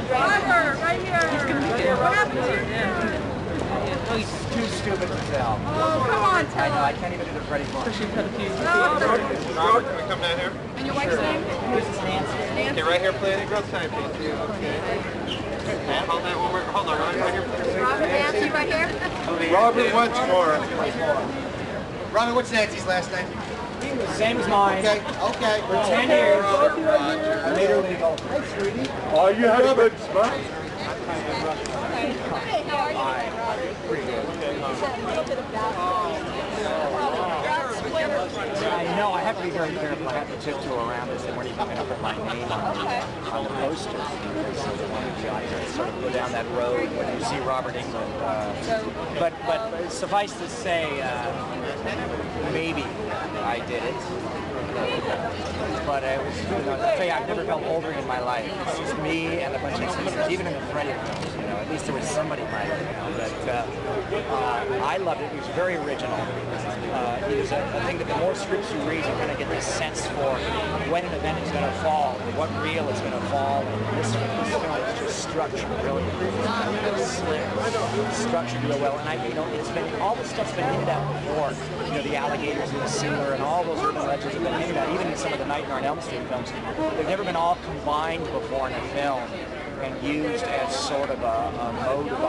Robert, right here. He's going to be here. What happened to you? Oh, he's too stupid to tell. Oh, come on, tell I know, I can't even do the Freddie March. Robert, can we come down here? And your wife's name? This is Nancy. Okay, right here, play any girl time, please. Okay. Matt, hold that one more. Hold on, right here. Robert, Nancy, right here? Robert once more. Robert, what's Nancy's last name? Same as mine. Okay, okay. For 10 years, I made her legal. Hi, sweetie. Oh, you had a good spot. Hey, how are you? Pretty good. A little bit about I know, I have to be very careful. I have to tiptoe around this. They weren't even going to put my name on the poster. Because they wanted to sort of go down that road when you see Robert Englund. But suffice to say, maybe I did it. But I was, say I've never felt older in my life. It's just me and a bunch of sisters, even in the Freddie films, at least there was somebody my age. But I loved it. It was very original. It was a thing that the more scripts you read, you kind of get this sense for when an event is going to fall, and what reel is going to fall. And this film is just structured really slick, structured real well. And it's been all the stuff's been hinted at before. The alligators in the sewer and all those urban legends have been hinted at. Even in some of the Nightmare on Elm Street films, they've never been all combined before in a film and used as sort of a mode of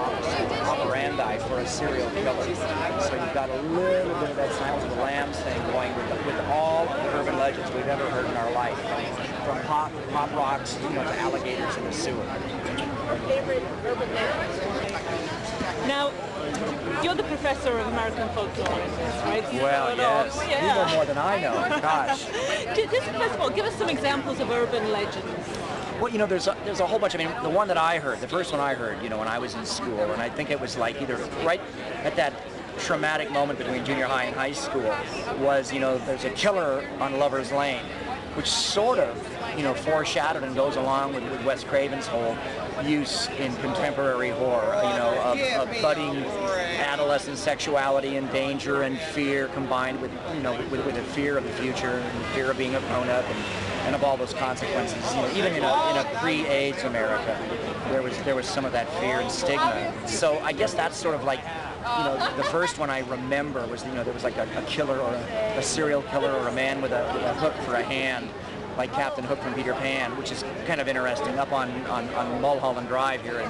operandi for a serial killer. So you've got a little bit of that Silence of the Lambs thing going with all of the urban legends we've ever heard in our life, from pop rocks to alligators in the sewer. favorite urban legends? Now, you're the professor of American folklore, right? Well, yes. You know more than I know. Gosh. Just first of all, give us some examples of urban legends. Well, there's a whole bunch. I mean, the one that I heard, the first one I heard, when I was in school, and I think it was like either right at that traumatic moment between junior high and high school, was, there's a killer on Lover's Lane, which sort of, foreshadowed and goes along with Wes Craven's whole use in contemporary horror, of budding adolescent sexuality and danger and fear combined with, with a fear of the future and fear of being a grown-up and of all those consequences. Even in a pre-AIDS America, there was some of that fear and stigma. So I guess that's sort of like, the first one I remember was, there was like a killer or a serial killer or a man with a hook for a hand, like Captain Hook from Peter Pan, which is kind of interesting, up on Mulholland Drive here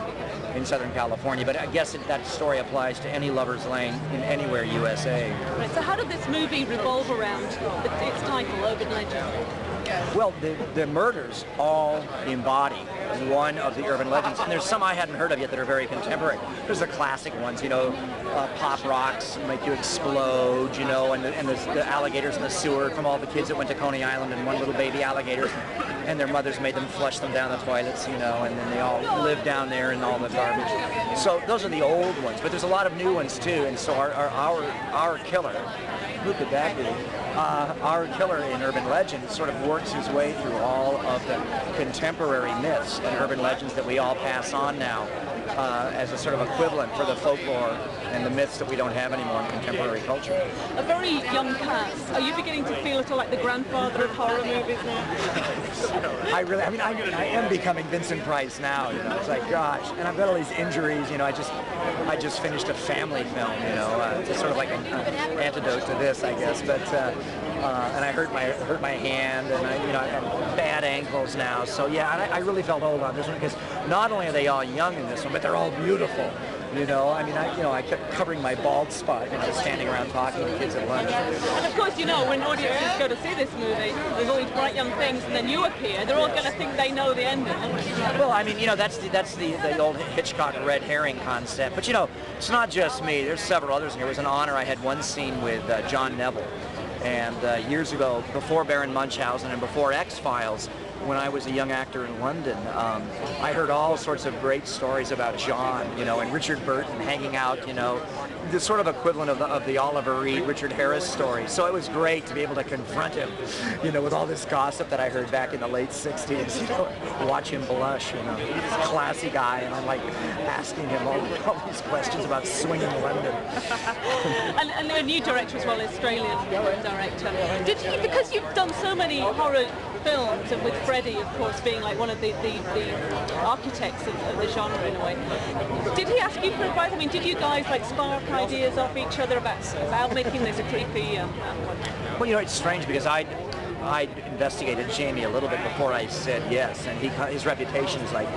in Southern California. But I guess that story applies to any Lover's Lane in anywhere USA. Right, so how did this movie revolve around its title, Urban Legend? Well, the murders all embody one of the urban legends, and there's some I hadn't heard of yet that are very contemporary. There's the classic ones, pop rocks make you explode, and the alligators in the sewer from all the kids that went to Coney Island and one little baby alligator, and their mothers made them flush them down the toilets, and then they all live down there in all the garbage. So those are the old ones, but there's a lot of new ones too, and so our killer, who could that be? Our killer in urban legends sort of works his way through all of the contemporary myths and urban legends that we all pass on now as a sort of equivalent for the folklore and the myths that we don't have anymore in contemporary culture. A very young cast. Are you beginning to feel at all like the grandfather of horror movies now? I am becoming Vincent Price now. It's like, gosh, and I've got all these injuries. I just finished a family film. It's sort of like an antidote to this, I guess. But and I hurt my hand, and I have bad ankles now. So yeah, and I really felt old on this one because not only are they all young in this one, but they're all beautiful. I kept covering my bald spot, standing around talking to kids at lunch. And of course, when audiences go to see this movie, there's all these bright young things, and then you appear. They're all going to think they know the ending. Well, that's the old Hitchcock red herring concept. But it's not just me. There's several others in here. It was an honor. I had one scene with John Neville, and years ago, before Baron Munchausen and before X-Files, when I was a young actor in London, I heard all sorts of great stories about John, and Richard Burton hanging out, the sort of equivalent of the Oliver Reed, Richard Harris story. So it was great to be able to confront him, with all this gossip that I heard back in the late 60s, watch him blush, he's a classy guy, and I'm like asking him all these questions about swinging London. and a new director as well, Australian director. Did you, because you've done so many horror films, and with Freddie, of course, being like one of the architects of the genre in a way. Did he ask you for advice? I mean, did you guys like spark ideas off each other about making this a creepy? Well, you know, it's strange because I investigated Jamie a little bit before I said yes, and his reputation is like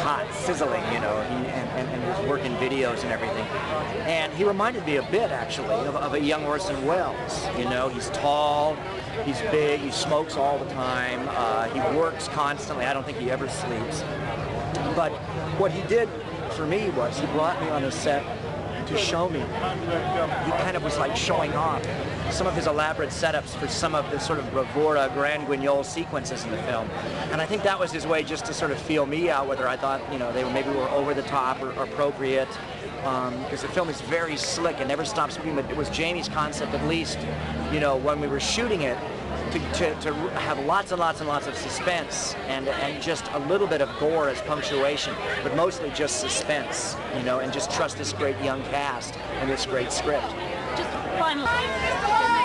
hot, sizzling, you know, and his work in videos and everything. And he reminded me a bit, actually, of a young Orson Welles. You know, he's tall, he's big, he smokes all the time, he works constantly. I don't think he ever sleeps. But what he did for me was he brought me on a set to show me. He kind of was like showing off some of his elaborate setups for some of the sort of bravura grand guignol sequences in the film. And I think that was his way just to sort of feel me out, whether I thought, you know, they maybe were over the top or appropriate. Because the film is very slick and never stops being, but it was Jamie's concept, at least, you know, when we were shooting it, to have lots and lots and lots of suspense and just a little bit of gore as punctuation, but mostly just suspense, you know, and just trust this great young cast and this great script. Just finally.